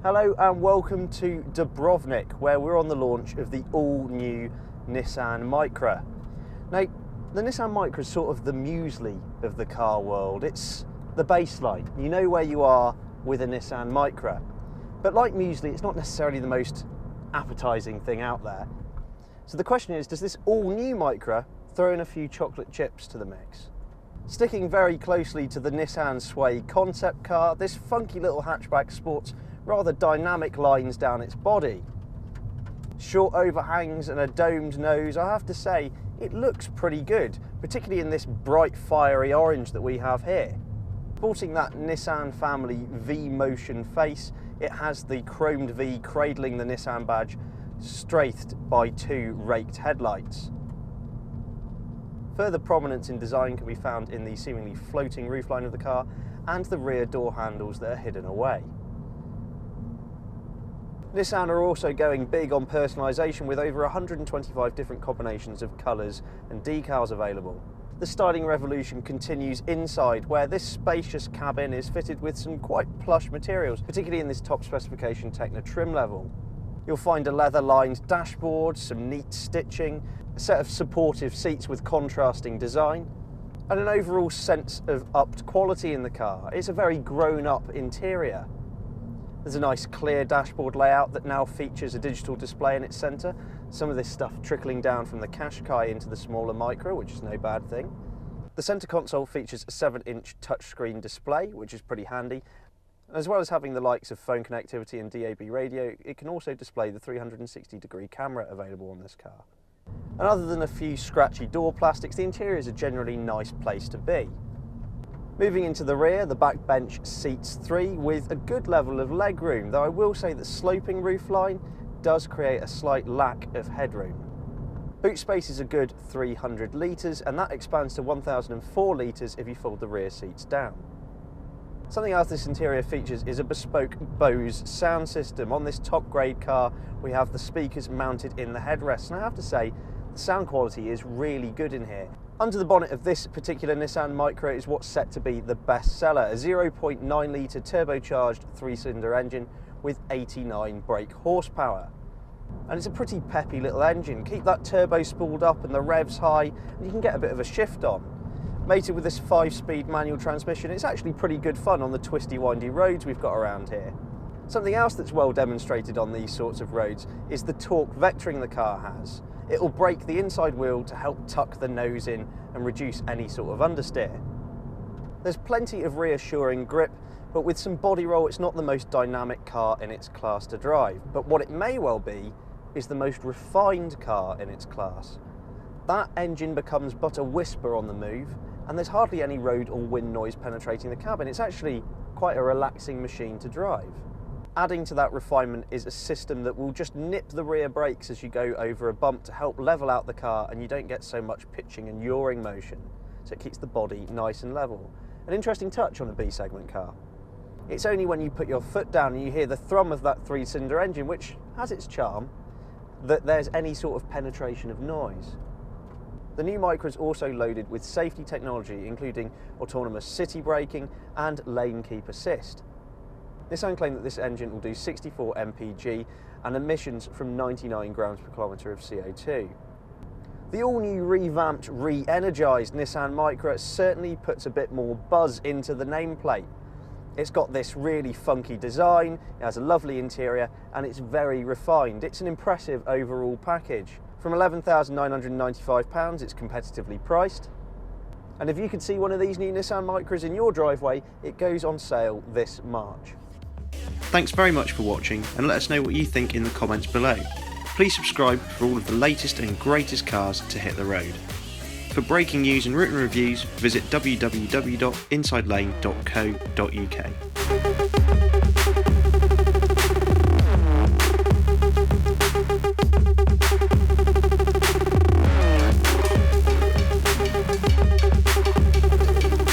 Hello and welcome to Dubrovnik, where we're on the launch of the all-new Nissan Micra. Now, the Nissan Micra is sort of the muesli of the car world. It's the baseline. You know where you are with a Nissan Micra. But like muesli, it's not necessarily the most appetizing thing out there. So the question is, does this all-new Micra throw in a few chocolate chips to the mix? Sticking very closely to the Nissan Sway concept car, this funky little hatchback sports rather dynamic lines down its body. Short overhangs and a domed nose. I have to say, it looks pretty good, particularly in this bright fiery orange that we have here. Sporting that Nissan family V-motion face, it has the chromed V cradling the Nissan badge, strafed by two raked headlights. Further prominence in design can be found in the seemingly floating roofline of the car and the rear door handles that are hidden away. Nissan are also going big on personalisation with over 125 different combinations of colours and decals available. The styling revolution continues inside, where this spacious cabin is fitted with some quite plush materials, particularly in this top specification Tekna trim level. You'll find a leather-lined dashboard, some neat stitching, a set of supportive seats with contrasting design, and an overall sense of upped quality in the car. It's a very grown-up interior. There's a nice clear dashboard layout that now features a digital display in its centre, some of this stuff trickling down from the Qashqai into the smaller Micra, which is no bad thing. The centre console features a 7-inch touchscreen display, which is pretty handy. As well as having the likes of phone connectivity and DAB radio, it can also display the 360-degree camera available on this car. And other than a few scratchy door plastics, the interior is a generally nice place to be. Moving into the rear, the back bench seats 3 with a good level of legroom, though I will say that sloping roofline does create a slight lack of headroom. Boot space is a good 300 litres, and that expands to 1,004 litres if you fold the rear seats down. Something else this interior features is a bespoke Bose sound system. On this top grade car, we have the speakers mounted in the headrests, and I have to say, the sound quality is really good in here. Under the bonnet of this particular Nissan Micra is what's set to be the best seller, a 0.9 litre turbocharged 3-cylinder engine with 89 brake horsepower. And it's a pretty peppy little engine. Keep that turbo spooled up and the revs high, and you can get a bit of a shift on. Mated with this 5-speed manual transmission, it's actually pretty good fun on the twisty, windy roads we've got around here. Something else that's well demonstrated on these sorts of roads is the torque vectoring the car has. It'll brake the inside wheel to help tuck the nose in and reduce any sort of understeer. There's plenty of reassuring grip, but with some body roll, it's not the most dynamic car in its class to drive. But what it may well be is the most refined car in its class. That engine becomes but a whisper on the move, and there's hardly any road or wind noise penetrating the cabin. It's actually quite a relaxing machine to drive. Adding to that refinement is a system that will just nip the rear brakes as you go over a bump to help level out the car, and you don't get so much pitching and yawing motion, so it keeps the body nice and level. An interesting touch on a B-segment car. It's only when you put your foot down and you hear the thrum of that 3-cylinder engine, which has its charm, that there's any sort of penetration of noise. The new Micra is also loaded with safety technology, including autonomous city braking and lane keep assist. Nissan claim that this engine will do 64 mpg and emissions from 99 grams per kilometre of CO2. The all-new revamped, re-energised Nissan Micra certainly puts a bit more buzz into the nameplate. It's got this really funky design, it has a lovely interior, and it's very refined. It's an impressive overall package. From £11,995, it's competitively priced. And if you could see one of these new Nissan Micras in your driveway, it goes on sale this March. Thanks very much for watching, and let us know what you think in the comments below. Please subscribe for all of the latest and greatest cars to hit the road. For breaking news and written reviews, visit www.insidelane.co.uk.